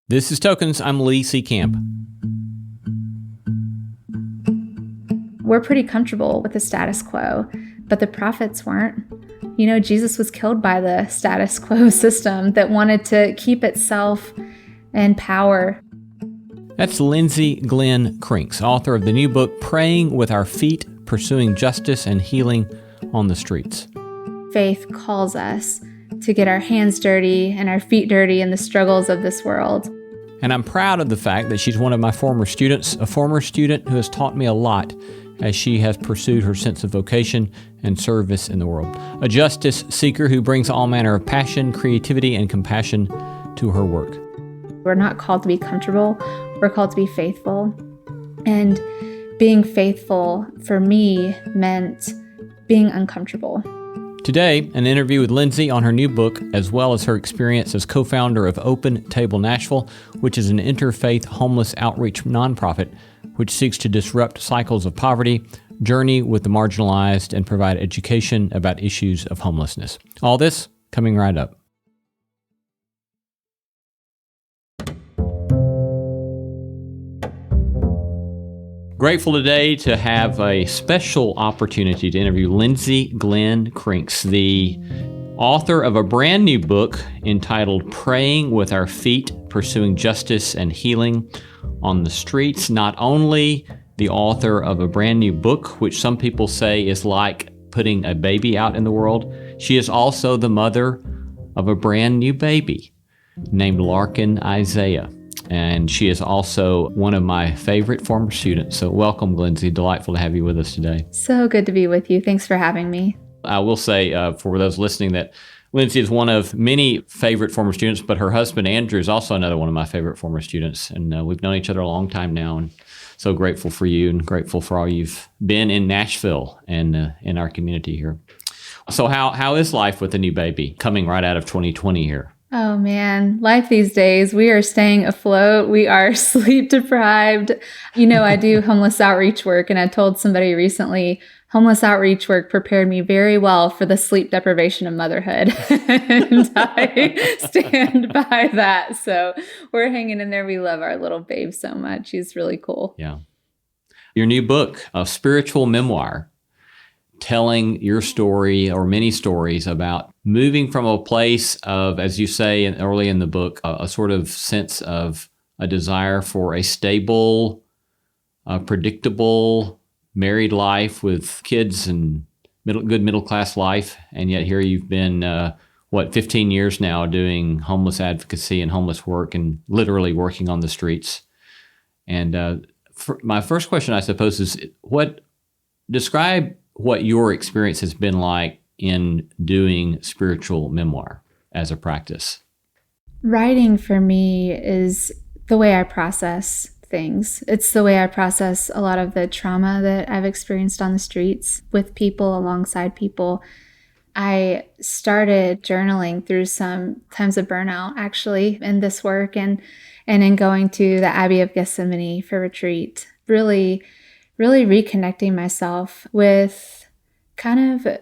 This is Tokens. I'm Lee C. Camp. We're pretty comfortable with the status quo, but the prophets weren't. Jesus was killed by the status quo system that wanted to keep itself in power. That's Lindsey Glenn Krinks, author of the new book, Praying with Our Feet, Pursuing Justice and Healing on the Streets. Faith calls us to get our hands dirty and our feet dirty in the struggles of this world. And I'm proud of the fact that she's one of my former students, a former student who has taught me a lot as she has pursued her sense of vocation and service in the world. A justice seeker who brings all manner of passion, creativity, and compassion to her work. We're not called to be comfortable. We're called to be faithful. And being faithful for me meant being uncomfortable. Today, an interview with Lindsey on her new book, as well as her experience as co-founder of Open Table Nashville, which is an interfaith homeless outreach nonprofit which seeks to disrupt cycles of poverty, journey with the marginalized, and provide education about issues of homelessness. All this coming right up. Grateful today to have a special opportunity to interview Lindsey Glenn Krinks, the author of a brand new book entitled Praying with Our Feet, Pursuing Justice and Healing on the Streets. Not only the author of a brand new book, which some people say is like putting a baby out in the world, she is also the mother of a brand new baby named Larkin Isaiah. And she is also one of my favorite former students. So welcome, Lindsey. Delightful to have you with us today. So good to be with you. Thanks for having me. I will say for those listening that Lindsey is one of many favorite former students, but her husband, Andrew, is also another one of my favorite former students. And we've known each other a long time now, and so grateful for you and grateful for all you've been in Nashville and in our community here. So how is life with a new baby coming right out of 2020 here? Oh man, life these days, we are staying afloat. We are sleep deprived. I do homeless outreach work, and I told somebody recently, homeless outreach work prepared me very well for the sleep deprivation of motherhood. And I stand by that. So we're hanging in there. We love our little babe so much. She's really cool. Yeah. Your new book, a spiritual memoir, telling your story or many stories about moving from a place of, as you say early in the book, a sort of sense of a desire for a stable, predictable married life with kids and good middle-class life. And yet here you've been, 15 years now doing homeless advocacy and homeless work and literally working on the streets. And my first question, I suppose, is describe what your experience has been like in doing spiritual memoir as a practice. Writing for me is the way I process things. It's the way I process a lot of the trauma that I've experienced on the streets with people, alongside people. I started journaling through some times of burnout, actually, in this work and in going to the Abbey of Gethsemane for retreat. Really reconnecting myself with kind of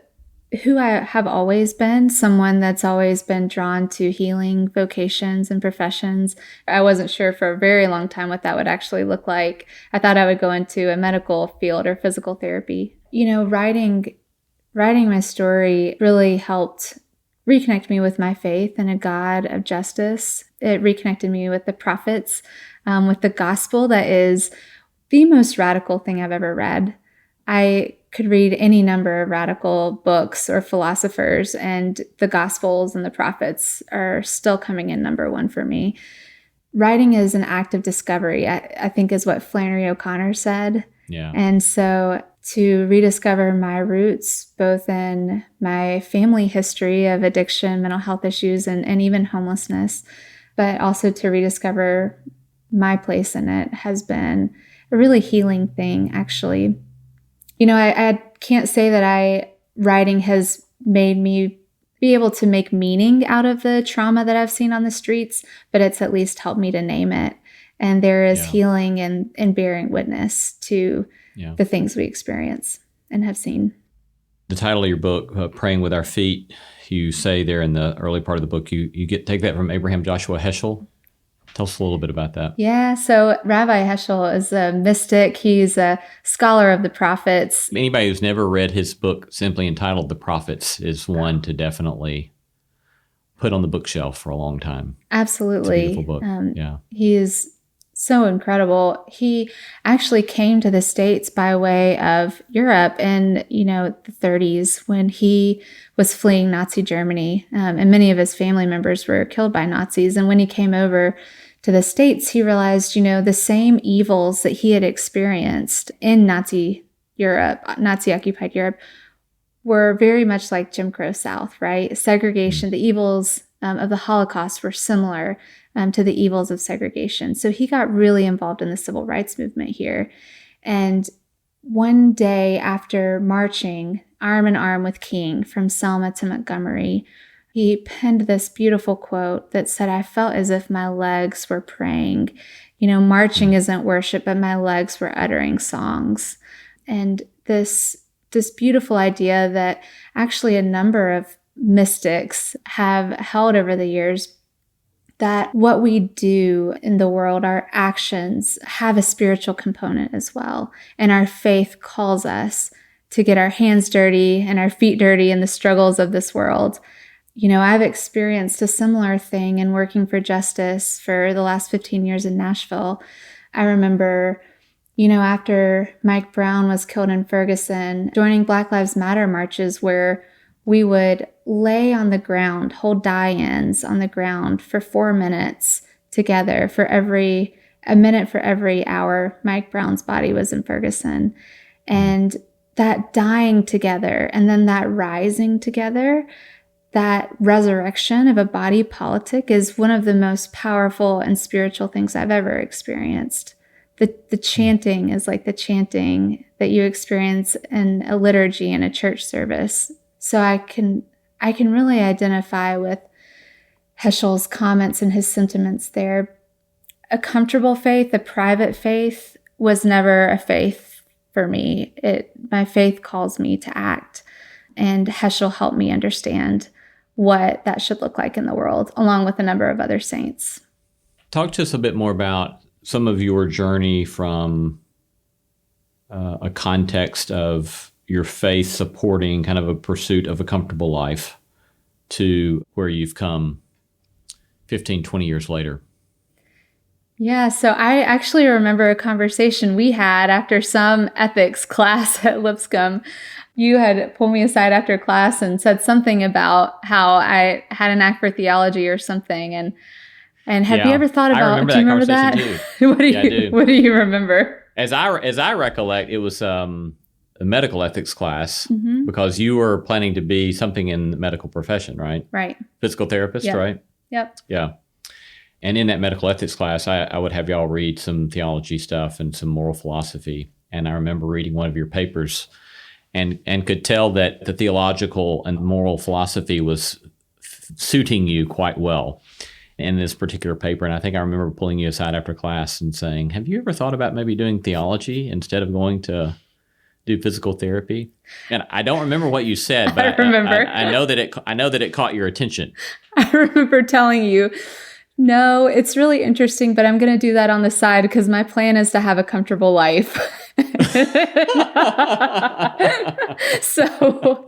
who I have always been, someone that's always been drawn to healing vocations and professions. I wasn't sure for a very long time what that would actually look like. I thought I would go into a medical field or physical therapy. Writing my story really helped reconnect me with my faith in a God of justice. It reconnected me with the prophets, with the gospel that is the most radical thing I've ever read. I could read any number of radical books or philosophers, and the Gospels and the prophets are still coming in number one for me. Writing is an act of discovery, I think is what Flannery O'Connor said. Yeah. And so to rediscover my roots, both in my family history of addiction, mental health issues, and even homelessness, but also to rediscover my place in it has been a really healing thing, actually. I can't say that writing has made me be able to make meaning out of the trauma that I've seen on the streets, but it's at least helped me to name it. And there is healing in bearing witness to the things we experience and have seen. The title of your book, Praying with Our Feet, you say there in the early part of the book, you take that from Abraham Joshua Heschel. Tell us a little bit about that. Yeah, so Rabbi Heschel is a mystic. He's a scholar of the prophets. Anybody who's never read his book simply entitled The Prophets is one to definitely put on the bookshelf for a long time. Absolutely. It's a beautiful book. Yeah. He is so incredible. He actually came to the States by way of Europe in, the 30s when he was fleeing Nazi Germany. And many of his family members were killed by Nazis. And when he came over to the States, he realized, the same evils that he had experienced in Nazi occupied Europe, were very much like Jim Crow South, right? Segregation, the evils of the Holocaust were similar to the evils of segregation. So he got really involved in the civil rights movement here. And one day after marching arm in arm with King from Selma to Montgomery, he penned this beautiful quote that said, "I felt as if my legs were praying. Marching isn't worship, but my legs were uttering songs." And this beautiful idea that actually a number of mystics have held over the years, that what we do in the world, our actions, have a spiritual component as well. And our faith calls us to get our hands dirty and our feet dirty in the struggles of this world. I've experienced a similar thing in working for justice for the last 15 years in Nashville. I remember, after Mike Brown was killed in Ferguson, joining Black Lives Matter marches where we would lay on the ground, hold die-ins on the ground for 4 minutes together a minute for every hour Mike Brown's body was in Ferguson. And that dying together and then that rising together, that resurrection of a body politic is one of the most powerful and spiritual things I've ever experienced. The chanting is like the chanting that you experience in a liturgy in a church service. So I can really identify with Heschel's comments and his sentiments there. A comfortable faith, a private faith, was never a faith for me. My faith calls me to act, and Heschel helped me understand what that should look like in the world, along with a number of other saints. Talk to us a bit more about some of your journey from a context of your faith supporting kind of a pursuit of a comfortable life to where you've come 15, 20 years later. Yeah, so I actually remember a conversation we had after some ethics class at Lipscomb. You had pulled me aside after class and said something about how I had an knack for theology or something. And have you ever thought about? Do you remember that? What do you remember? As I recollect, it was a medical ethics class because you were planning to be something in the medical profession, right? Right. Physical therapist, right? Yep. Yeah. And in that medical ethics class, I would have y'all read some theology stuff and some moral philosophy. And I remember reading one of your papers and could tell that the theological and moral philosophy was suiting you quite well in this particular paper. And I think I remember pulling you aside after class and saying, have you ever thought about maybe doing theology instead of going to do physical therapy? And I don't remember what you said, but I remember. I know that it caught your attention. I remember telling you, no, it's really interesting, but I'm going to do that on the side because my plan is to have a comfortable life. So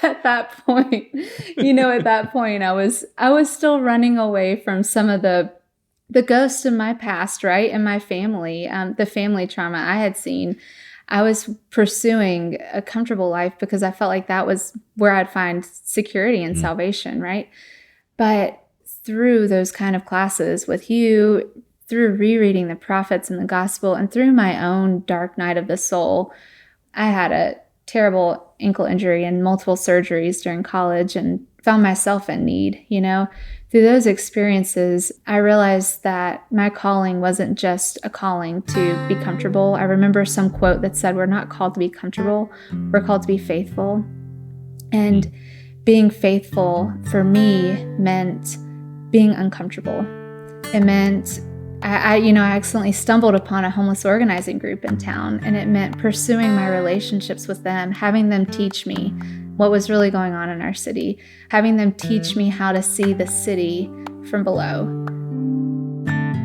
at that point, I was still running away from some of the ghosts in my past, right? And my family, the family trauma I had seen. I was pursuing a comfortable life because I felt like that was where I'd find security and salvation, right? But through those kind of classes with you, through rereading the prophets and the gospel, and through my own dark night of the soul, I had a terrible ankle injury and multiple surgeries during college and found myself in need, Through those experiences, I realized that my calling wasn't just a calling to be comfortable. I remember some quote that said, we're not called to be comfortable, we're called to be faithful. And being faithful for me meant being uncomfortable. It meant I accidentally stumbled upon a homeless organizing group in town, and it meant pursuing my relationships with them, having them teach me what was really going on in our city, having them teach me how to see the city from below.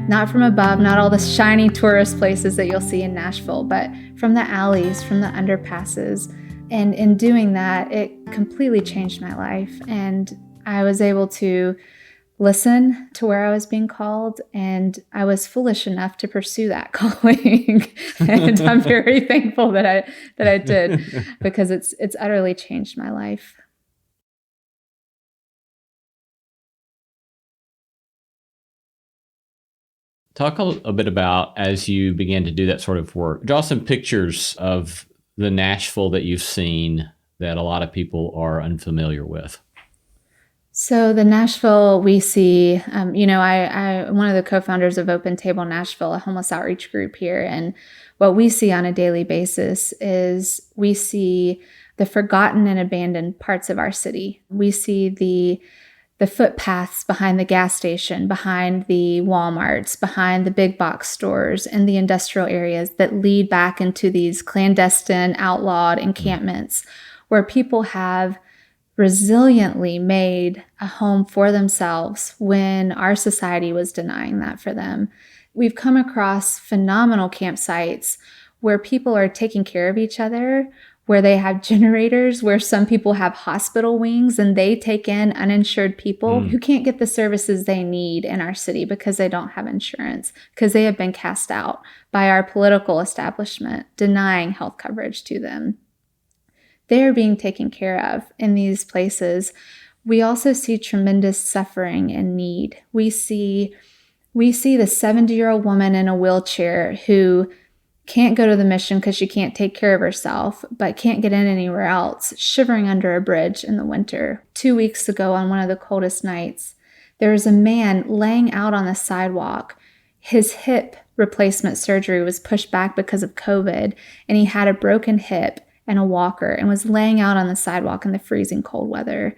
not from above, not all the shiny tourist places that you'll see in Nashville, but from the alleys, from the underpasses. And in doing that, it completely changed my life. And I was able to listen to where I was being called, and I was foolish enough to pursue that calling. And I'm very thankful that I did, because it's utterly changed my life. Talk a bit about, as you began to do that sort of work, draw some pictures of the Nashville that you've seen that a lot of people are unfamiliar with. So the Nashville we see, I'm one of the co-founders of Open Table Nashville, a homeless outreach group here. And what we see on a daily basis is we see the forgotten and abandoned parts of our city. We see the footpaths behind the gas station, behind the Walmarts, behind the big box stores, and the industrial areas that lead back into these clandestine, outlawed encampments where people have resiliently made a home for themselves when our society was denying that for them. We've come across phenomenal campsites where people are taking care of each other, where they have generators, where some people have hospital wings and they take in uninsured people who can't get the services they need in our city because they don't have insurance, because they have been cast out by our political establishment, denying health coverage to them. They're being taken care of in these places. We also see tremendous suffering and need. We see the 70-year-old woman in a wheelchair who can't go to the mission because she can't take care of herself, but can't get in anywhere else, shivering under a bridge in the winter. 2 weeks ago, on one of the coldest nights, there was a man laying out on the sidewalk. His hip replacement surgery was pushed back because of COVID, and he had a broken hip and a walker and was laying out on the sidewalk in the freezing cold weather.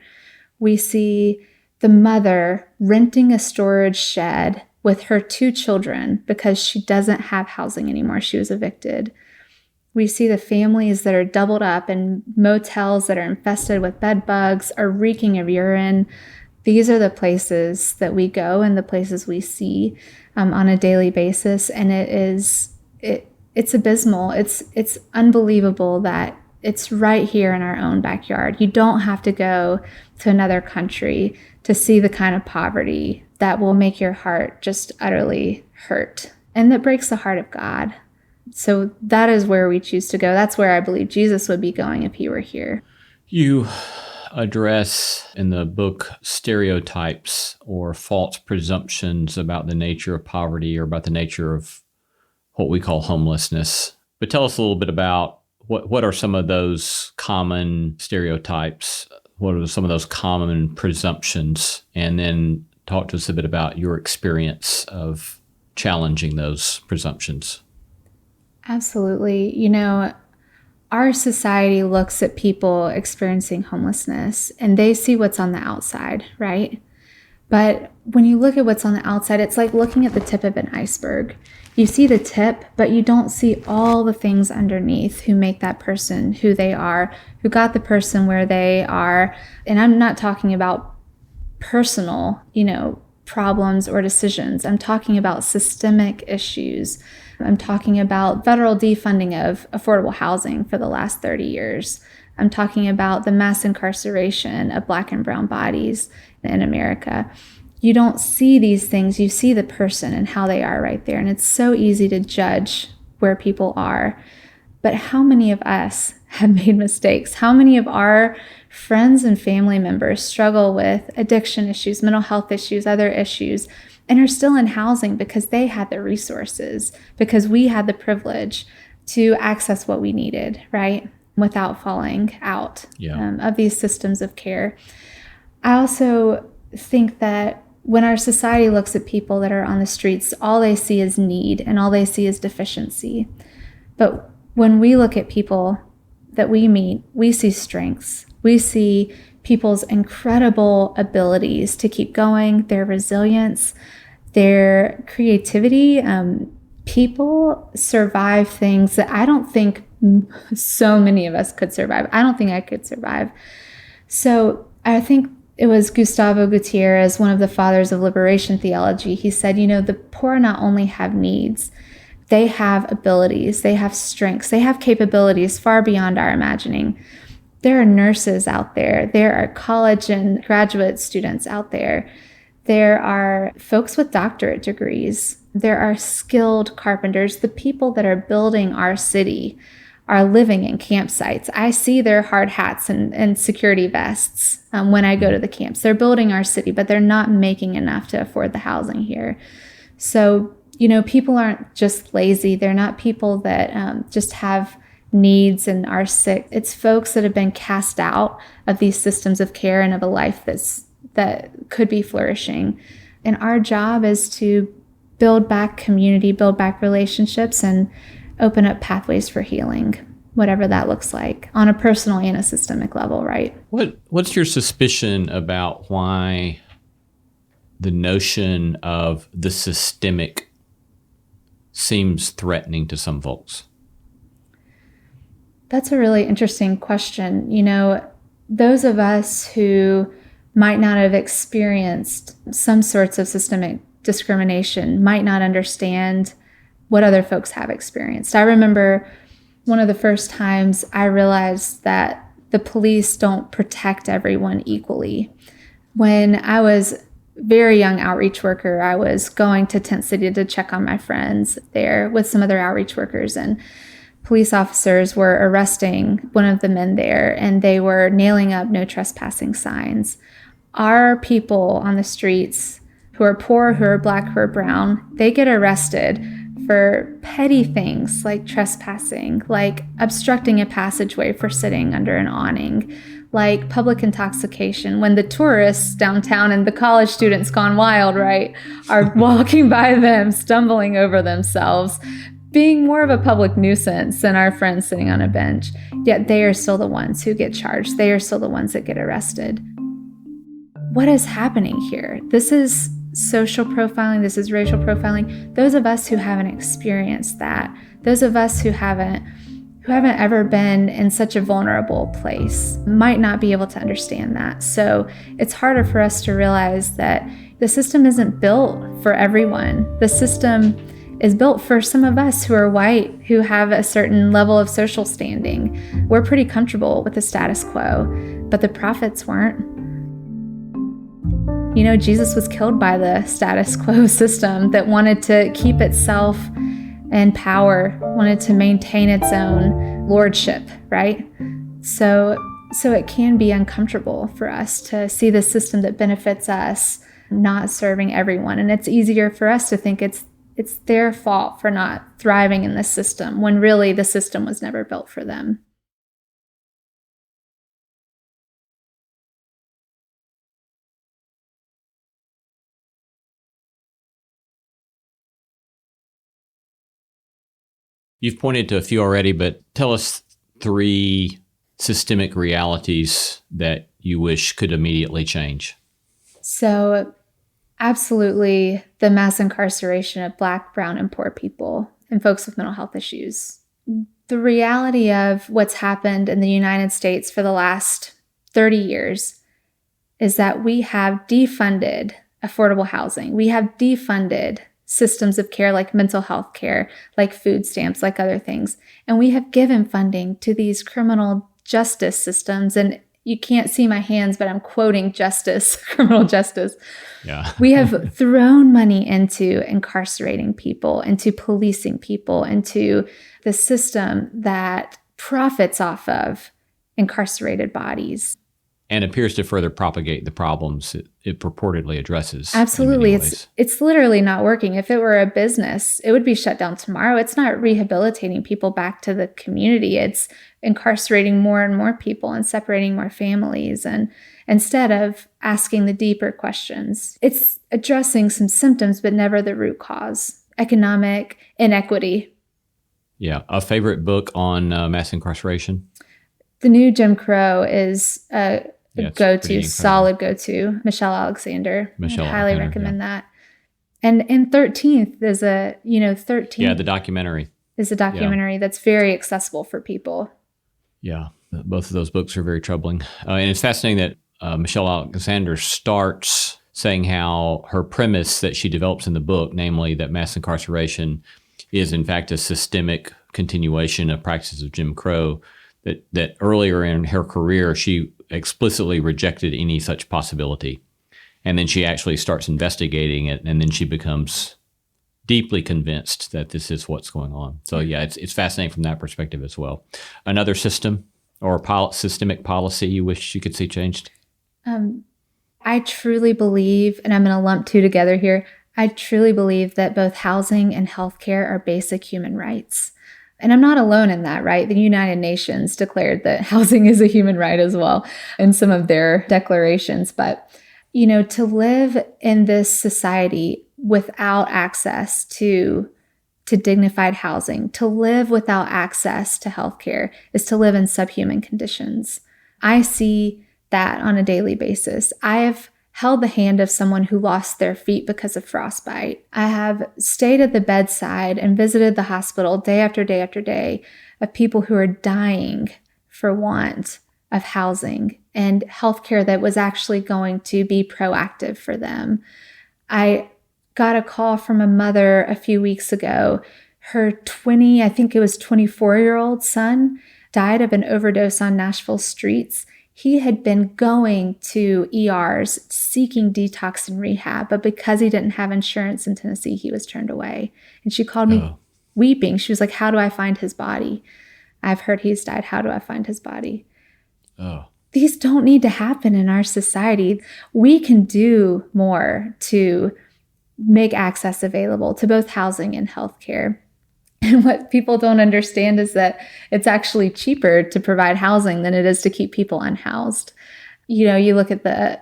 We see the mother renting a storage shed with her 2 children because she doesn't have housing anymore. She was evicted. We see the families that are doubled up in motels that are infested with bed bugs, are reeking of urine. These are the places that we go and the places we see on a daily basis. And it's abysmal. It's unbelievable that it's right here in our own backyard. You don't have to go to another country to see the kind of poverty that will make your heart just utterly hurt and that breaks the heart of God. So that is where we choose to go. That's where I believe Jesus would be going if he were here. You address in the book stereotypes or false presumptions about the nature of poverty or about the nature of what we call homelessness. But tell us a little bit about what are some of those common stereotypes? What are some of those common presumptions? And then talk to us a bit about your experience of challenging those presumptions. Absolutely. Our society looks at people experiencing homelessness and they see what's on the outside, right? But when you look at what's on the outside, it's like looking at the tip of an iceberg. You see the tip, but you don't see all the things underneath who make that person who they are, who got the person where they are. And I'm not talking about personal, problems or decisions. I'm talking about systemic issues. I'm talking about federal defunding of affordable housing for the last 30 years. I'm talking about the mass incarceration of Black and brown bodies in America. You don't see these things. You see the person and how they are right there. And it's so easy to judge where people are. But how many of us have made mistakes? How many of our friends and family members struggle with addiction issues, mental health issues, other issues, and are still in housing because they had the resources, because we had the privilege to access what we needed, right? Without falling out of these systems of care. I also think that when our society looks at people that are on the streets, all they see is need and all they see is deficiency. But when we look at people that we meet, we see strengths. We see people's incredible abilities to keep going, their resilience, their creativity. People survive things that I don't think so many of us could survive. I don't think I could survive. So I think It was Gustavo Gutierrez, one of the fathers of liberation theology. He said, the poor not only have needs, they have abilities, they have strengths, they have capabilities far beyond our imagining. There are nurses out there. There are college and graduate students out there. There are folks with doctorate degrees. There are skilled carpenters. The people that are building our city are living in campsites. I see their hard hats and security vests when I go to the camps. They're building our city, but they're not making enough to afford the housing here. So, people aren't just lazy. They're not people that just have needs and are sick. It's folks that have been cast out of these systems of care and of a life that could be flourishing. And our job is to build back community, build back relationships, and open up pathways for healing, whatever that looks like, on a personal and a systemic level, right? What's your suspicion about why the notion of the systemic seems threatening to some folks? That's a really interesting question. Those of us who might not have experienced some sorts of systemic discrimination might not understand what other folks have experienced. I remember one of the first times I realized that the police don't protect everyone equally. When I was a very young outreach worker, I was going to Tent City to check on my friends there with some other outreach workers, and police officers were arresting one of the men there, and they were nailing up no trespassing signs. Our people on the streets who are poor, who are Black, who are brown, they get arrested for petty things like trespassing, like obstructing a passageway for sitting under an awning, like public intoxication, when the tourists downtown and the college students gone wild, right, are walking by them, stumbling over themselves, being more of a public nuisance than our friends sitting on a bench. Yet they are still the ones who get charged. They are still the ones that get arrested. What is happening here? This is social profiling. This is racial profiling. Those of us who haven't experienced that, those of us who haven't ever been in such a vulnerable place might not be able to understand that. So it's harder for us to realize that the system isn't built for everyone. The system is built for some of us who are white, who have a certain level of social standing. We're pretty comfortable with the status quo, but the prophets weren't. Jesus was killed by the status quo system that wanted to keep itself in power, wanted to maintain its own lordship, right? So it can be uncomfortable for us to see the system that benefits us not serving everyone. And it's easier for us to think it's their fault for not thriving in this system, when really the system was never built for them. You've pointed to a few already, but tell us 3 systemic realities that you wish could immediately change. So, absolutely, the mass incarceration of Black, brown, and poor people and folks with mental health issues. The reality of what's happened in the United States for the last 30 years is that we have defunded affordable housing. We have defunded systems of care like mental health care, like food stamps, like other things. And we have given funding to these criminal justice systems. And you can't see my hands, but I'm quoting justice, criminal justice. Yeah. We have thrown money into incarcerating people, into policing people, into the system that profits off of incarcerated bodies. And appears to further propagate the problems it purportedly addresses. Absolutely. It's literally not working. If it were a business, it would be shut down tomorrow. It's not rehabilitating people back to the community. It's incarcerating more and more people and separating more families. And instead of asking the deeper questions, it's addressing some symptoms, but never the root cause. Economic inequity. Yeah. A favorite book on mass incarceration? The New Jim Crow is a go-to, solid go-to. Michelle Alexander. I highly recommend that. And 13th is 13th. Yeah, the documentary. Is a documentary that's very accessible for people. Yeah, both of those books are very troubling. And it's fascinating that Michelle Alexander starts saying how her premise that she develops in the book, namely that mass incarceration is in fact a systemic continuation of practices of Jim Crow, that earlier in her career, she explicitly rejected any such possibility. And then she actually starts investigating it, and then she becomes deeply convinced that this is what's going on. So yeah, it's fascinating from that perspective as well. Another system or systemic policy you wish you could see changed? I truly believe, and I'm going to lump two together here, I truly believe that both housing and healthcare are basic human rights. And I'm not alone in that, right? The United Nations declared that housing is a human right as well in some of their declarations. But, to live in this society without access to dignified housing, to live without access to healthcare is to live in subhuman conditions. I see that on a daily basis. I have held the hand of someone who lost their feet because of frostbite. I have stayed at the bedside and visited the hospital day after day after day of people who are dying for want of housing and healthcare that was actually going to be proactive for them. I got a call from a mother a few weeks ago. Her 24-year-old son died of an overdose on Nashville streets. He had been going to ERs seeking detox and rehab, but because he didn't have insurance in Tennessee, he was turned away. And she called me weeping. She was like, "How do I find his body? I've heard he's died. How do I find his body?" These don't need to happen in our society. We can do more to make access available to both housing and healthcare. And what people don't understand is that it's actually cheaper to provide housing than it is to keep people unhoused. You look at the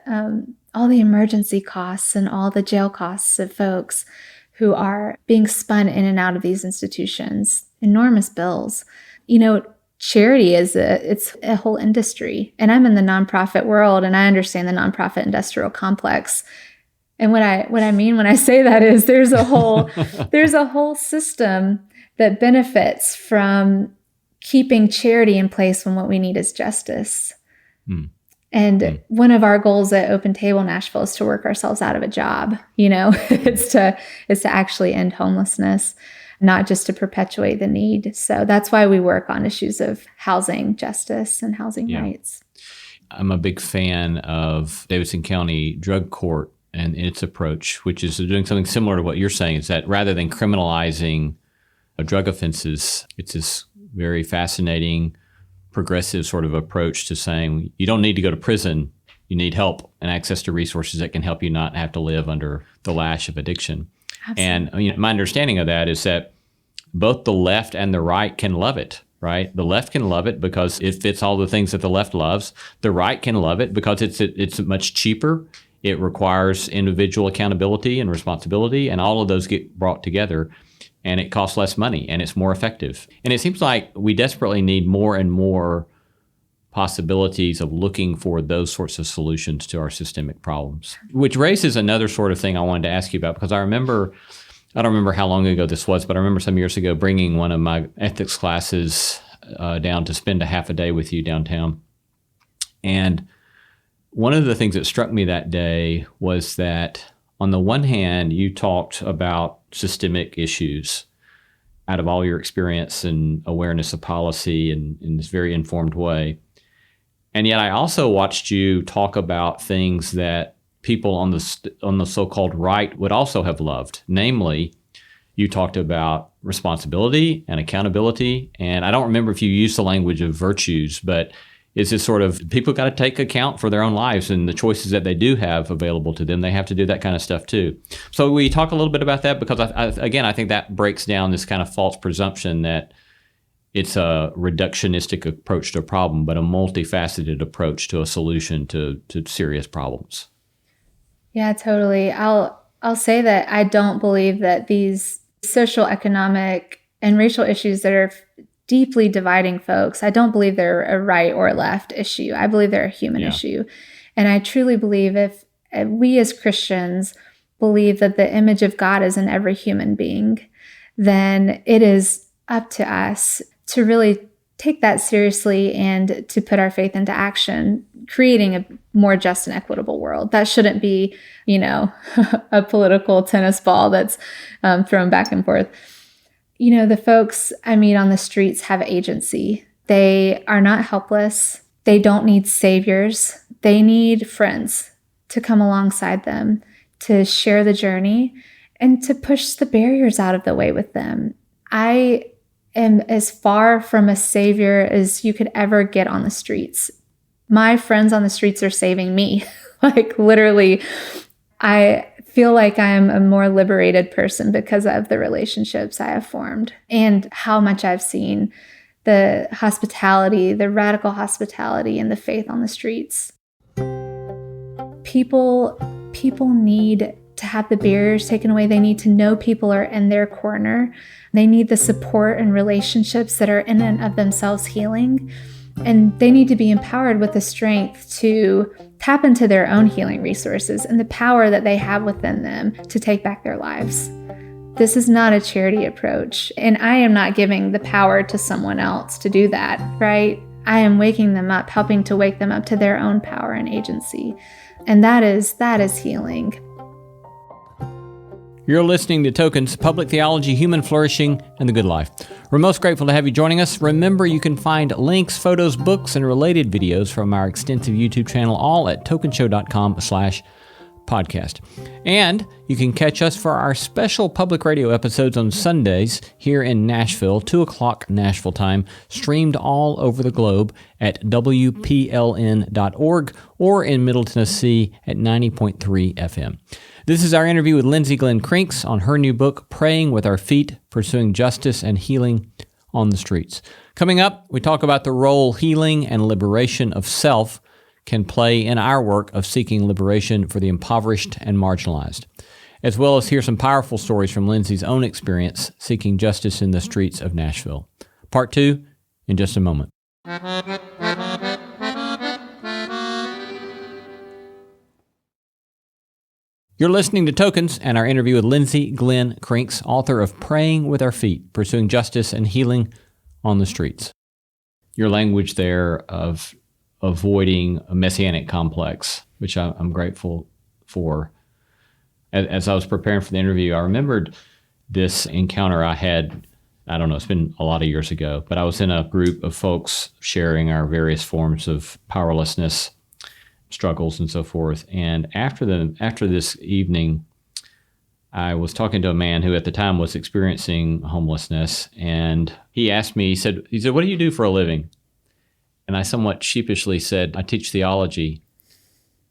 all the emergency costs and all the jail costs of folks who are being spun in and out of these institutions, enormous bills. Charity it's a whole industry. And I'm in the nonprofit world, and I understand the nonprofit industrial complex. And what I mean when I say that is there's a whole system that benefits from keeping charity in place when what we need is justice. One of our goals at Open Table Nashville is to work ourselves out of a job. It's to actually end homelessness, not just to perpetuate the need. So that's why we work on issues of housing justice and housing rights. I'm a big fan of Davidson County Drug Court and its approach, which is doing something similar to what you're saying, is that rather than criminalizing drug offenses, it's this very fascinating, progressive sort of approach to saying you don't need to go to prison, you need help and access to resources that can help you not have to live under the lash of addiction. Absolutely. And my understanding of that is that both the left and the right can love it, right? The left can love it because it fits all the things that the left loves. The right can love it because it's much cheaper. It requires individual accountability and responsibility, and all of those get brought together, and it costs less money, and it's more effective. And it seems like we desperately need more and more possibilities of looking for those sorts of solutions to our systemic problems, which raises another sort of thing I wanted to ask you about, because I don't remember how long ago this was, but I remember some years ago bringing one of my ethics classes down to spend a half a day with you downtown. And one of the things that struck me that day was that on the one hand, you talked about systemic issues out of all your experience and awareness of policy and in this very informed way. And yet I also watched you talk about things that people on the so-called right would also have loved. Namely, you talked about responsibility and accountability. And I don't remember if you used the language of virtues, but it's this sort of people got to take account for their own lives and the choices that they do have available to them. They have to do that kind of stuff too. So we talk a little bit about that, because I think that breaks down this kind of false presumption that it's a reductionistic approach to a problem, but a multifaceted approach to a solution to serious problems. Yeah, totally. I'll say that I don't believe that these social, economic, and racial issues that are deeply dividing folks, I don't believe they're a right or a left issue. I believe they're a human issue. And I truly believe if we as Christians believe that the image of God is in every human being, then it is up to us to really take that seriously and to put our faith into action, creating a more just and equitable world. That shouldn't be, a political tennis ball that's thrown back and forth. The folks I meet on the streets have agency. They are not helpless. They don't need saviors. They need friends to come alongside them, to share the journey, and to push the barriers out of the way with them. I am as far from a savior as you could ever get on the streets. My friends on the streets are saving me. Like literally, I feel like I am a more liberated person because of the relationships I have formed and how much I've seen the hospitality, the radical hospitality and the faith on the streets. People need to have the barriers taken away. They need to know people are in their corner. They need the support and relationships that are in and of themselves healing. And they need to be empowered with the strength to tap into their own healing resources and the power that they have within them to take back their lives. This is not a charity approach, and I am not giving the power to someone else to do that, right? I am waking them up, helping to wake them up to their own power and agency. And that is healing. You're listening to Tokens, Public Theology, Human Flourishing, and the Good Life. We're most grateful to have you joining us. Remember, you can find links, photos, books, and related videos from our extensive YouTube channel, all at tokenshow.com/podcast. And you can catch us for our special public radio episodes on Sundays here in Nashville, 2 o'clock Nashville time, streamed all over the globe at WPLN.org or in Middle Tennessee at 90.3 FM. This is our interview with Lindsey Glenn Krinks on her new book, Praying with Our Feet, Pursuing Justice and Healing on the Streets. Coming up, we talk about the role healing and liberation of self can play in our work of seeking liberation for the impoverished and marginalized, as well as hear some powerful stories from Lindsey's own experience seeking justice in the streets of Nashville. Part 2 in just a moment. You're listening to Tokens and our interview with Lindsey Glenn Krinks, author of Praying with Our Feet, Pursuing Justice and Healing on the Streets. Your language there of avoiding a messianic complex, which I'm grateful for. As I was preparing for the interview, I remembered this encounter I had, I don't know, it's been a lot of years ago, but I was in a group of folks sharing our various forms of powerlessness, struggles, and so forth. And after this evening, I was talking to a man who at the time was experiencing homelessness, and he asked me, he said, "What do you do for a living?" And I somewhat sheepishly said, "I teach theology."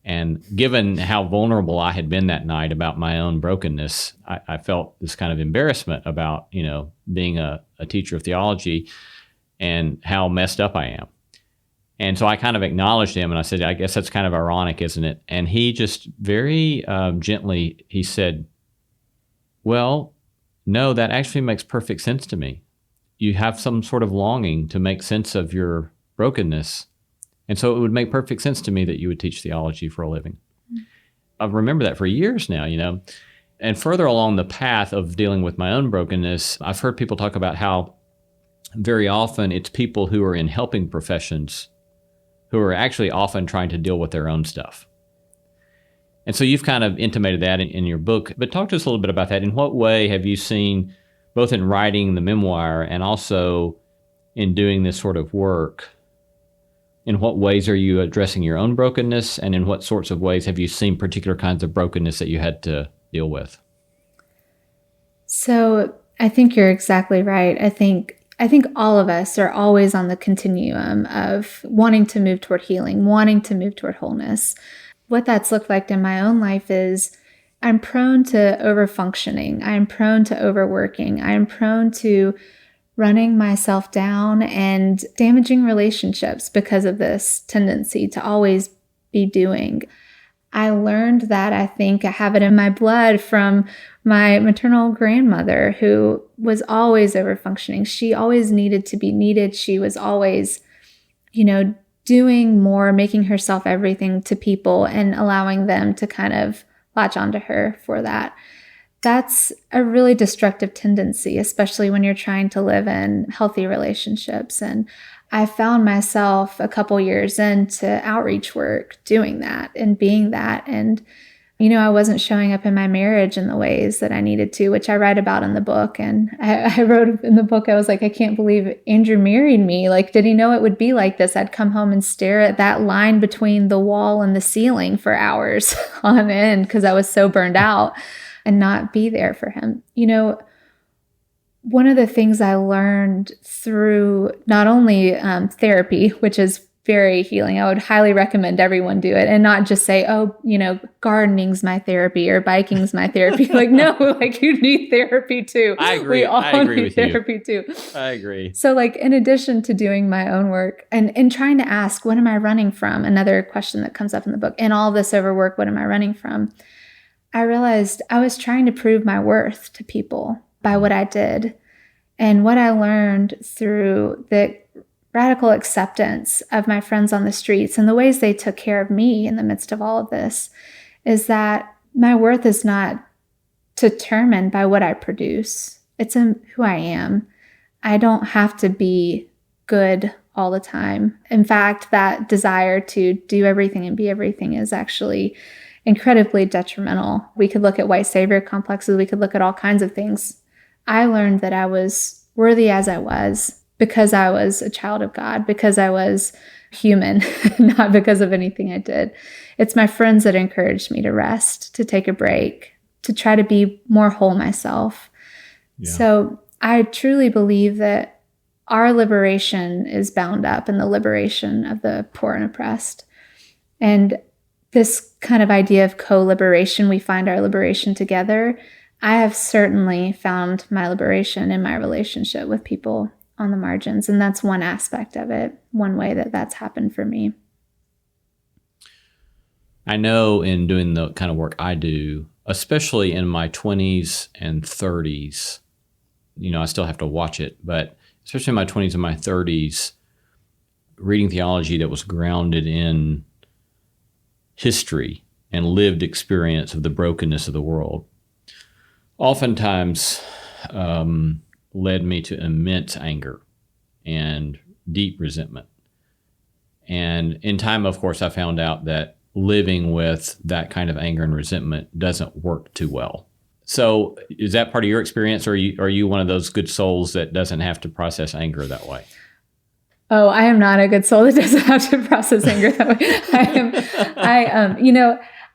And given how vulnerable I had been that night about my own brokenness, I felt this kind of embarrassment about, being a teacher of theology and how messed up I am. And so I kind of acknowledged him and I said, "I guess that's kind of ironic, isn't it?" And he just very gently, he said, "Well, no, that actually makes perfect sense to me. You have some sort of longing to make sense of your brokenness. And so it would make perfect sense to me that you would teach theology for a living." I've remembered that for years now, And further along the path of dealing with my own brokenness, I've heard people talk about how very often it's people who are in helping professions who are actually often trying to deal with their own stuff. And so you've kind of intimated that in your book, but talk to us a little bit about that. In what way have you seen, both in writing the memoir and also in doing this sort of work, in what ways are you addressing your own brokenness, and in what sorts of ways have you seen particular kinds of brokenness that you had to deal with? So I think you're exactly right. I think all of us are always on the continuum of wanting to move toward healing, wanting to move toward wholeness. What that's looked like in my own life is I'm prone to overfunctioning. I'm prone to overworking. I'm prone to running myself down and damaging relationships because of this tendency to always be doing. I learned that, I think I have it in my blood from my maternal grandmother, who was always overfunctioning. She always needed to be needed. She was always, doing more, making herself everything to people and allowing them to kind of latch onto her for that. That's a really destructive tendency, especially when you're trying to live in healthy relationships. And I found myself a couple years into outreach work doing that and being that. And, I wasn't showing up in my marriage in the ways that I needed to, which I write about in the book. And I wrote in the book, I was like, I can't believe Andrew married me. Like, did he know it would be like this? I'd come home and stare at that line between the wall and the ceiling for hours on end because I was so burned out and not be there for him. One of the things I learned through not only therapy, which is very healing, I would highly recommend everyone do it and not just say, oh, gardening's my therapy or biking's my therapy. Like, no, like you need therapy too. I agree. We all I agree need with therapy you. too. I agree. So like in addition to doing my own work and trying to ask, what am I running from? Another question that comes up in the book. And all this overwork, what am I running from? I realized I was trying to prove my worth to people by what I did. And what I learned through the radical acceptance of my friends on the streets and the ways they took care of me in the midst of all of this is that my worth is not determined by what I produce. It's in who I am. I don't have to be good all the time. In fact, that desire to do everything and be everything is actually incredibly detrimental. We could look at white savior complexes. We could look at all kinds of things. I learned that I was worthy as I was because I was a child of God, because I was human, not because of anything I did. It's my friends that encouraged me to rest, to take a break, to try to be more whole myself. Yeah. So I truly believe that our liberation is bound up in the liberation of the poor and oppressed. And this kind of idea of co-liberation, we find our liberation together. I have certainly found my liberation in my relationship with people on the margins. And that's one aspect of it, one way that that's happened for me. I know in doing the kind of work I do, especially in my 20s and 30s, I still have to watch it, but especially in my 20s and my 30s, reading theology that was grounded in history and lived experience of the brokenness of the world oftentimes led me to immense anger and deep resentment. And in time, of course, I found out that living with that kind of anger and resentment doesn't work too well. So is that part of your experience, or are you one of those good souls that doesn't have to process anger that way? Oh, I am not a good soul that doesn't have to process anger that way.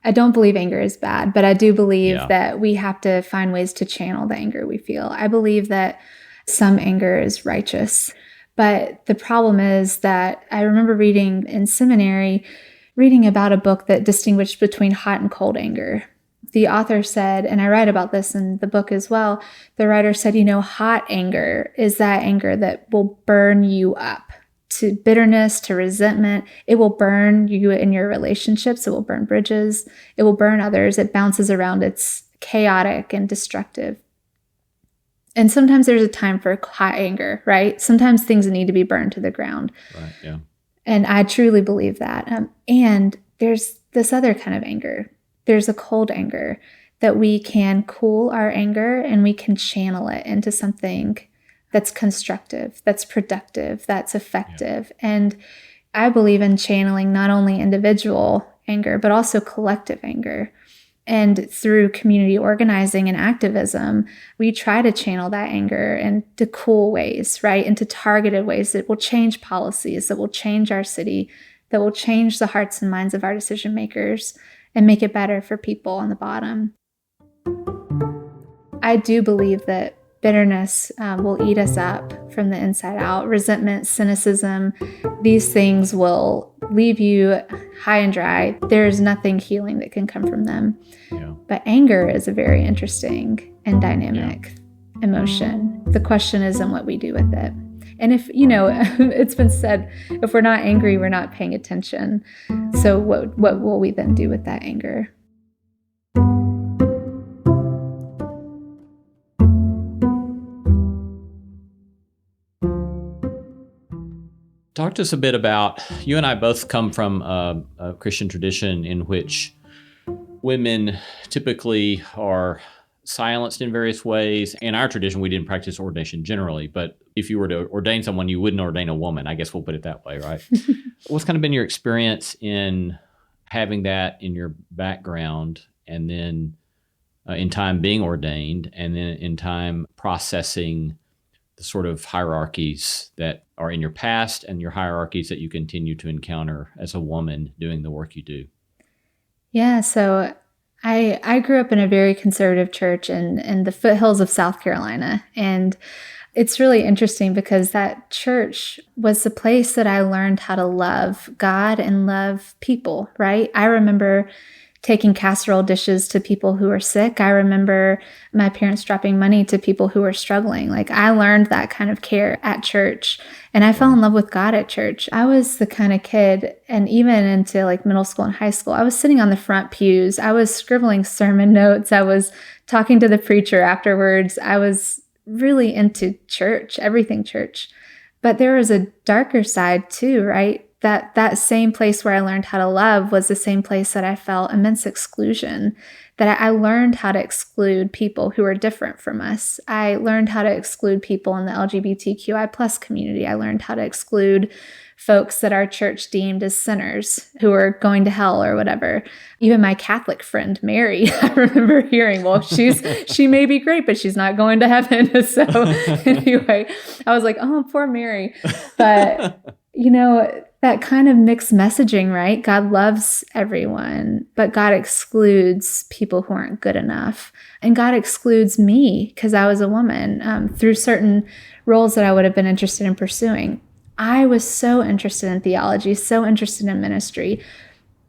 I don't believe anger is bad, but I do believe that we have to find ways to channel the anger we feel. I believe that some anger is righteous, but the problem is that I remember reading in seminary, about a book that distinguished between hot and cold anger. The author said, and I write about this in the book as well, the writer said, hot anger is that anger that will burn you up to bitterness, to resentment. It will burn you in your relationships. It will burn bridges. It will burn others. It bounces around. It's chaotic and destructive. And sometimes there's a time for hot anger, right? Sometimes things need to be burned to the ground. Right, yeah. And I truly believe that. And there's this other kind of anger. There's a cold anger that we can cool our anger and we can channel it into something that's constructive, that's productive, that's effective. Yeah. And I believe in channeling not only individual anger, but also collective anger. And through community organizing and activism, we try to channel that anger into cool ways, right? Into targeted ways that will change policies, that will change our city, that will change the hearts and minds of our decision makers and make it better for people on the bottom. I do believe that bitterness will eat us up from the inside out. Resentment, cynicism, these things will leave you high and dry. There's nothing healing that can come from them. Yeah. But anger is a very interesting and dynamic emotion. The question is in what we do with it. And if, it's been said, if we're not angry, we're not paying attention. So what will we then do with that anger? Talk to us a bit about, you and I both come from a Christian tradition in which women typically are silenced in various ways. In our tradition, we didn't practice ordination generally, but if you were to ordain someone, you wouldn't ordain a woman. I guess we'll put it that way, right? What's kind of been your experience in having that in your background, and then in time being ordained, and then in time processing the sort of hierarchies that are in your past and your hierarchies that you continue to encounter as a woman doing the work you do? Yeah, so I grew up in a very conservative church in the foothills of South Carolina. And it's really interesting because that church was the place that I learned how to love God and love people, right? I remember taking casserole dishes to people who were sick. I remember my parents dropping money to people who were struggling. Like, I learned that kind of care at church, and I fell in love with God at church. I was the kind of kid, and even into like middle school and high school, I was sitting on the front pews. I was scribbling sermon notes. I was talking to the preacher afterwards. I was really into church, everything church. But there was a darker side too, right? That same place where I learned how to love was the same place that I felt immense exclusion, that I learned how to exclude people who are different from us. I learned how to exclude people in the LGBTQI plus community. I learned how to exclude folks that our church deemed as sinners who were going to hell or whatever. Even my Catholic friend, Mary, I remember hearing, well, she may be great, but she's not going to heaven. So anyway, I was like, oh, poor Mary. But, that kind of mixed messaging, right? God loves everyone, but God excludes people who aren't good enough. And God excludes me because I was a woman through certain roles that I would have been interested in pursuing. I was so interested in theology, so interested in ministry,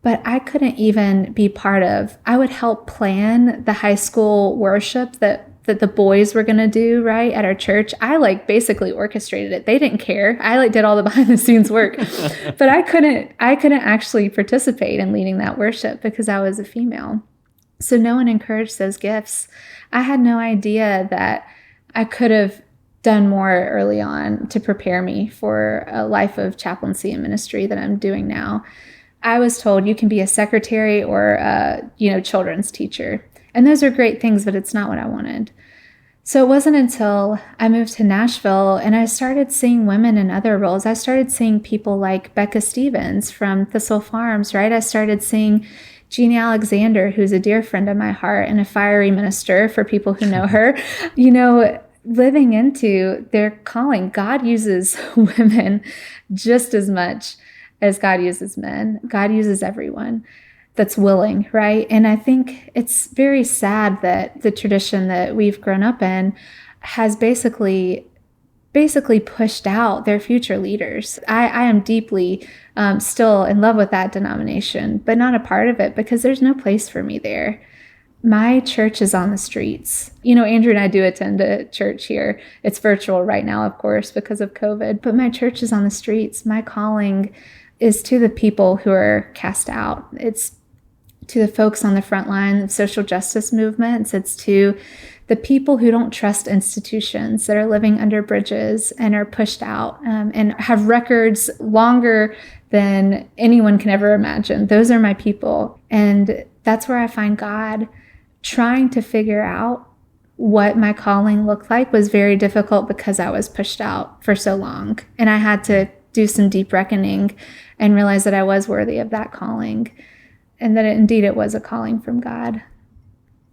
but I couldn't even be part of. I would help plan the high school worship that the boys were going to do, right, at our church. I basically orchestrated it. They didn't care. I did all the behind the scenes work, but I couldn't actually participate in leading that worship because I was a female. So no one encouraged those gifts. I had no idea that I could have done more early on to prepare me for a life of chaplaincy and ministry that I'm doing now. I was told you can be a secretary or a, children's teacher. And those are great things, but it's not what I wanted. So it wasn't until I moved to Nashville and I started seeing women in other roles. I started seeing people like Becca Stevens from Thistle Farms, right? I started seeing Jeannie Alexander, who's a dear friend of my heart and a fiery minister for people who know her, living into their calling. God uses women just as much as God uses men. God uses everyone that's willing, right? And I think it's very sad that the tradition that we've grown up in has basically pushed out their future leaders. I am deeply still in love with that denomination, but not a part of it because there's no place for me there. My church is on the streets. Andrew and I do attend a church here. It's virtual right now, of course, because of COVID, but my church is on the streets. My calling is to the people who are cast out. It's to the folks on the front line of social justice movements. It's to the people who don't trust institutions, that are living under bridges and are pushed out and have records longer than anyone can ever imagine. Those are my people. And that's where I find God. Trying to figure out what my calling looked like was very difficult because I was pushed out for so long. And I had to do some deep reckoning and realize that I was worthy of that calling. And that it was a calling from God.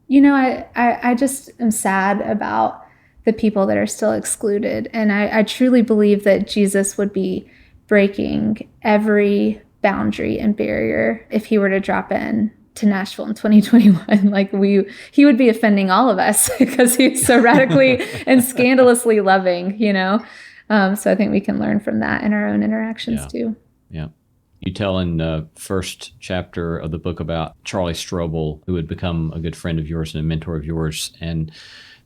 I just am sad about the people that are still excluded. And I truly believe that Jesus would be breaking every boundary and barrier if he were to drop in to Nashville in 2021. He would be offending all of us because he's so radically and scandalously loving, So I think we can learn from that in our own interactions too. Yeah. You tell in the first chapter of the book about Charlie Strobel, who had become a good friend of yours and a mentor of yours, and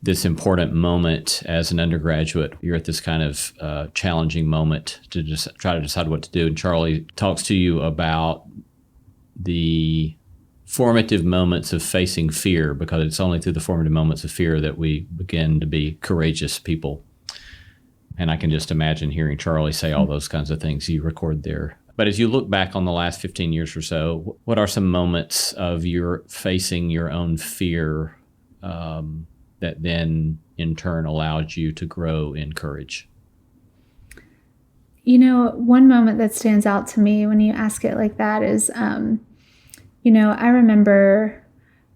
this important moment as an undergraduate. You're at this kind of challenging moment to just try to decide what to do. And Charlie talks to you about the formative moments of facing fear, because it's only through the formative moments of fear that we begin to be courageous people. And I can just imagine hearing Charlie say all those kinds of things you record there. But as you look back on the last 15 years or so, what are some moments of your facing your own fear that then in turn allowed you to grow in courage? One moment that stands out to me when you ask it like that is, I remember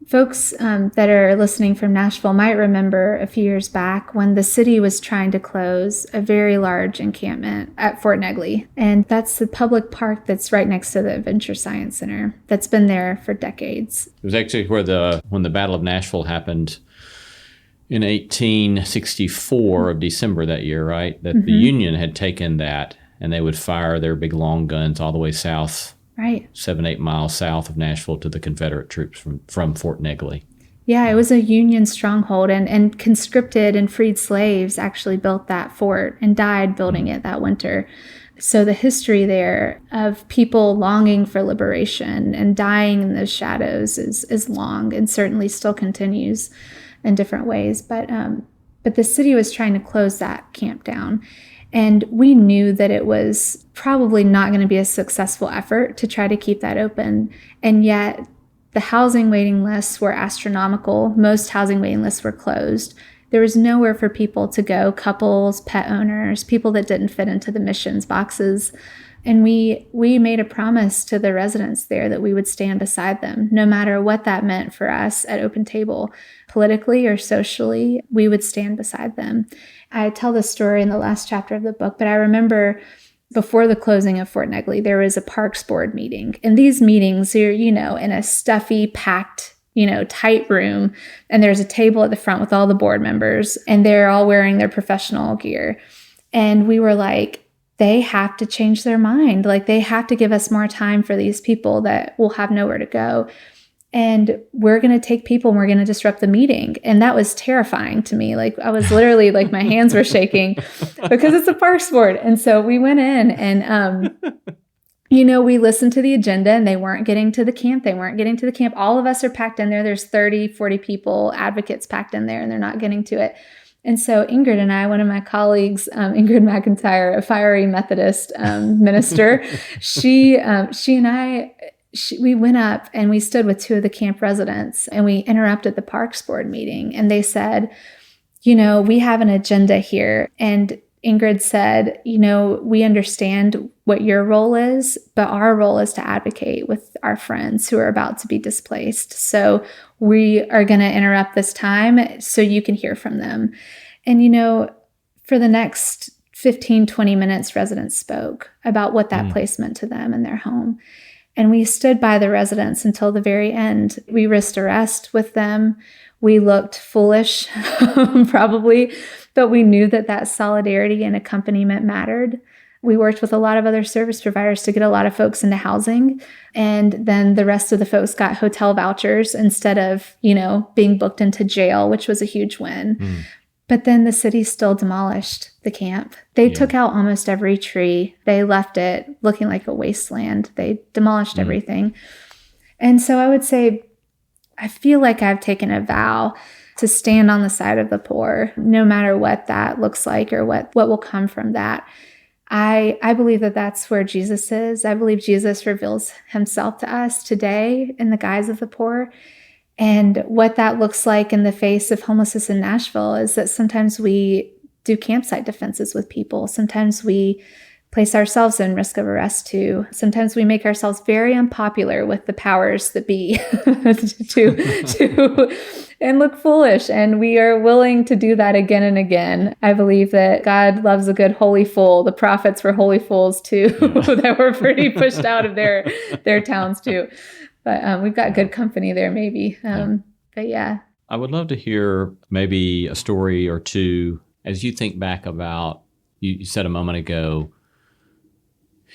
folks that are listening from Nashville might remember a few years back when the city was trying to close a very large encampment at Fort Negley. And that's the public park that's right next to the Adventure Science Center that's been there for decades. It was actually when the Battle of Nashville happened in 1864 of December that year, right? That the Union had taken that, and they would fire their big long guns all the way south, right, 7-8 miles south of Nashville to the Confederate troops from Fort Negley. Yeah, it was a Union stronghold, and conscripted and freed slaves actually built that fort and died building it that winter. So the history there of people longing for liberation and dying in those shadows is long and certainly still continues in different ways. But the city was trying to close that camp down. And we knew that it was probably not going to be a successful effort to try to keep that open. And yet the housing waiting lists were astronomical. Most housing waiting lists were closed. There was nowhere for people to go, couples, pet owners, people that didn't fit into the missions boxes. And we made a promise to the residents there that we would stand beside them, no matter what that meant for us at Open Table, politically or socially, we would stand beside them. I tell this story in the last chapter of the book, but I remember before the closing of Fort Negley, there was a Parks Board meeting. And these meetings, you're, in a stuffy, packed, tight room, and there's a table at the front with all the board members, and they're all wearing their professional gear. And we were like, they have to change their mind. Like, they have to give us more time for these people that will have nowhere to go. And we're going to take people and we're going to disrupt the meeting. And that was terrifying to me. Like, I was literally like, my hands were shaking because it's a Parks Board. And so we went in and, we listened to the agenda, and they weren't getting to the camp. All of us are packed in there. There's 30, 40 people, advocates packed in there, and they're not getting to it. And so Ingrid and I, one of my colleagues, Ingrid McIntyre, a fiery Methodist minister, she and I, we went up and we stood with two of the camp residents, and we interrupted the Parks Board meeting. And they said, we have an agenda here. And Ingrid said, we understand what your role is, but our role is to advocate with our friends who are about to be displaced. So we are going to interrupt this time so you can hear from them. And, for the next 15, 20 minutes, residents spoke about what that place meant to them and their home. And we stood by the residents until the very end. We risked arrest with them. We looked foolish, probably, but we knew that solidarity and accompaniment mattered. We worked with a lot of other service providers to get a lot of folks into housing. And then the rest of the folks got hotel vouchers instead of, being booked into jail, which was a huge win. But then the city still demolished the camp. They took out almost every tree. They left it looking like a wasteland. They demolished everything. And so I would say, I feel like I've taken a vow to stand on the side of the poor, no matter what that looks like or what will come from that. I believe that that's where Jesus is. I believe Jesus reveals himself to us today in the guise of the poor. And what that looks like in the face of homelessness in Nashville is that sometimes we do campsite defenses with people. Sometimes we place ourselves in risk of arrest too. Sometimes we make ourselves very unpopular with the powers that be and look foolish. And we are willing to do that again and again. I believe that God loves a good holy fool. The prophets were holy fools too, that were pretty pushed out of their towns too. But we've got good company there, maybe. But yeah. I would love to hear maybe a story or two as you think back about, you said a moment ago,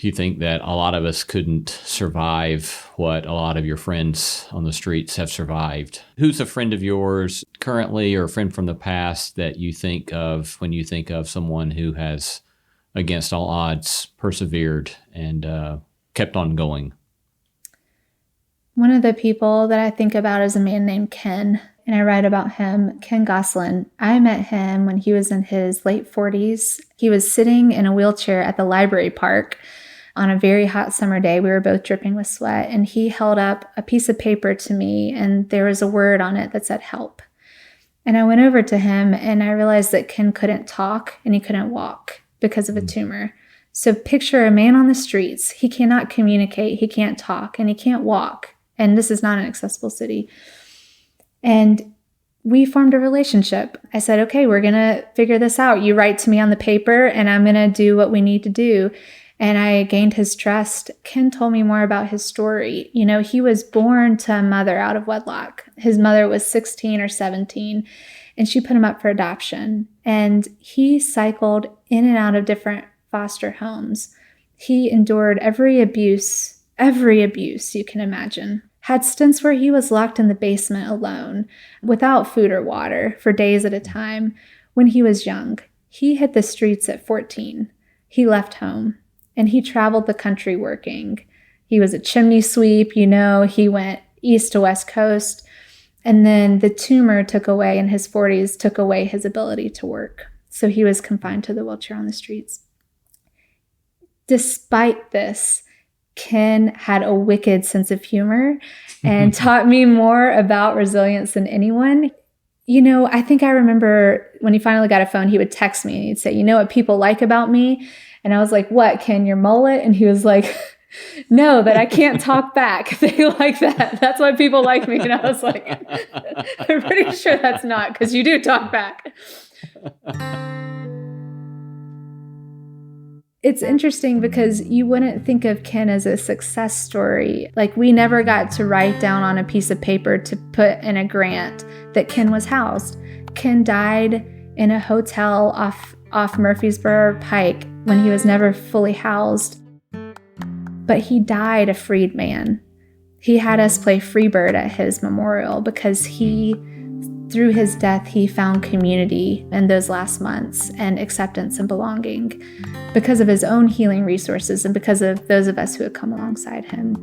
you think that a lot of us couldn't survive what a lot of your friends on the streets have survived. Who's a friend of yours currently or a friend from the past that you think of when you think of someone who has, against all odds, persevered and kept on going? One of the people that I think about is a man named Ken, and I write about him, Ken Goslin. I met him when he was in his late 40s. He was sitting in a wheelchair at the library park on a very hot summer day. We were both dripping with sweat, and he held up a piece of paper to me, and there was a word on it that said help. And I went over to him and I realized that Ken couldn't talk and he couldn't walk because of a tumor. So picture a man on the streets. He cannot communicate, he can't talk, and he can't walk. And this is not an accessible city. And we formed a relationship. I said, okay, we're going to figure this out. You write to me on the paper and I'm going to do what we need to do. And I gained his trust. Ken told me more about his story. You know, he was born to a mother out of wedlock. His mother was 16 or 17, and she put him up for adoption. And he cycled in and out of different foster homes. He endured every abuse you can imagine. Had stints where he was locked in the basement alone, without food or water, for days at a time. When he was young, he hit the streets at 14. He left home, and he traveled the country working. He was a chimney sweep, he went east to west coast. And then the tumor in his 40s took away his ability to work. So he was confined to the wheelchair on the streets. Despite this, Ken had a wicked sense of humor and taught me more about resilience than anyone. I think I remember when he finally got a phone, he would text me and he'd say, you know what people like about me? And I was like, what, Ken, your mullet? And he was like, no, that I can't talk back. They like that. That's why people like me. And I was like, I'm pretty sure that's not, because you do talk back. It's interesting because you wouldn't think of Ken as a success story. Like, we never got to write down on a piece of paper to put in a grant that Ken was housed. Ken died in a hotel off Murfreesboro Pike when he was never fully housed. But he died a freed man. He had us play Freebird at his memorial because through his death, he found community in those last months and acceptance and belonging because of his own healing resources and because of those of us who had come alongside him.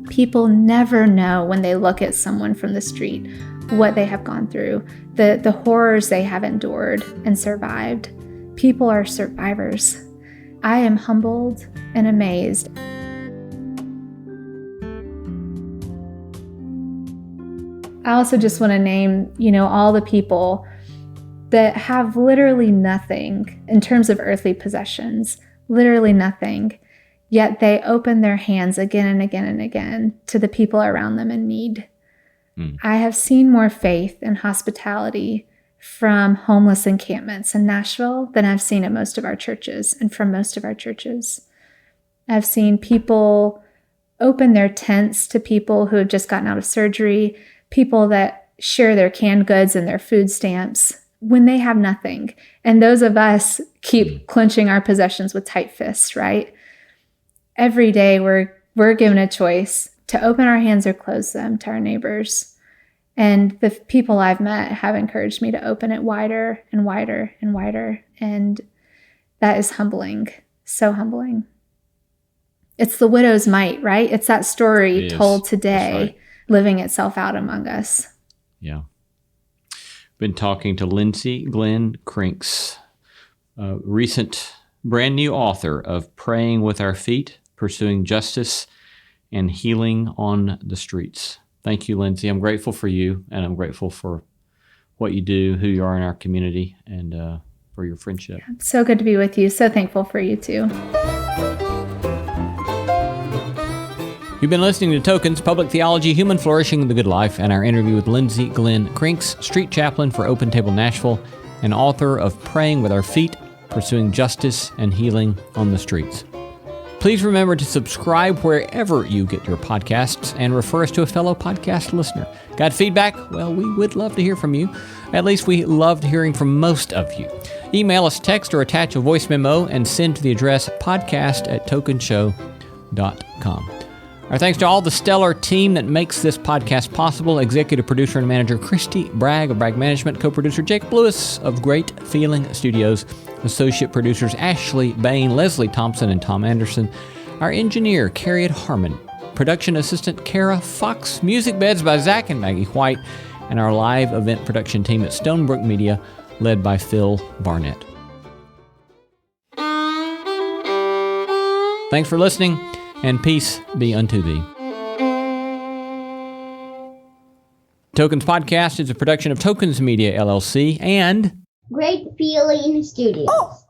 People never know when they look at someone from the street what they have gone through, the horrors they have endured and survived. People are survivors. I am humbled and amazed. I also just want to name, all the people that have literally nothing in terms of earthly possessions, literally nothing, yet they open their hands again and again and again to the people around them in need. I have seen more faith and hospitality from homeless encampments in Nashville than I've seen at most of our churches and from most of our churches. I've seen people open their tents to people who have just gotten out of surgery, people that share their canned goods and their food stamps when they have nothing. And those of us keep clenching our possessions with tight fists, right? Every day we're given a choice to open our hands or close them to our neighbors. And the people I've met have encouraged me to open it wider and wider and wider. And that is humbling, so humbling. It's the widow's mite, right? It's that story told today, living itself out among us. Yeah. Been talking to Lindsey Glenn Krinks, a recent brand new author of Praying with Our Feet, Pursuing Justice and Healing on the Streets. Thank you, Lindsey. I'm grateful for you, and I'm grateful for what you do, who you are in our community, and for your friendship. So good to be with you. So thankful for you too. You've been listening to Tokens, Public Theology, Human Flourishing, the Good Life, and our interview with Lindsey Glenn Krinks, street chaplain for Open Table Nashville, and author of Praying with Our Feet, Pursuing Justice and Healing on the Streets. Please remember to subscribe wherever you get your podcasts and refer us to a fellow podcast listener. Got feedback? Well, we would love to hear from you. At least we loved hearing from most of you. Email us, text, or attach a voice memo and send to the address podcast@tokenshow.com. Our thanks to all the stellar team that makes this podcast possible. Executive producer and manager Christy Bragg of Bragg Management, co-producer Jacob Lewis of Great Feeling Studios, associate producers Ashley Bain, Leslie Thompson, and Tom Anderson, our engineer Carriot Harmon, production assistant Kara Fox, music beds by Zach and Maggie White, and our live event production team at Stonebrook Media, led by Phil Barnett. Thanks for listening, and peace be unto thee. Tokens Podcast is a production of Tokens Media, LLC, and Great Feeling Studios.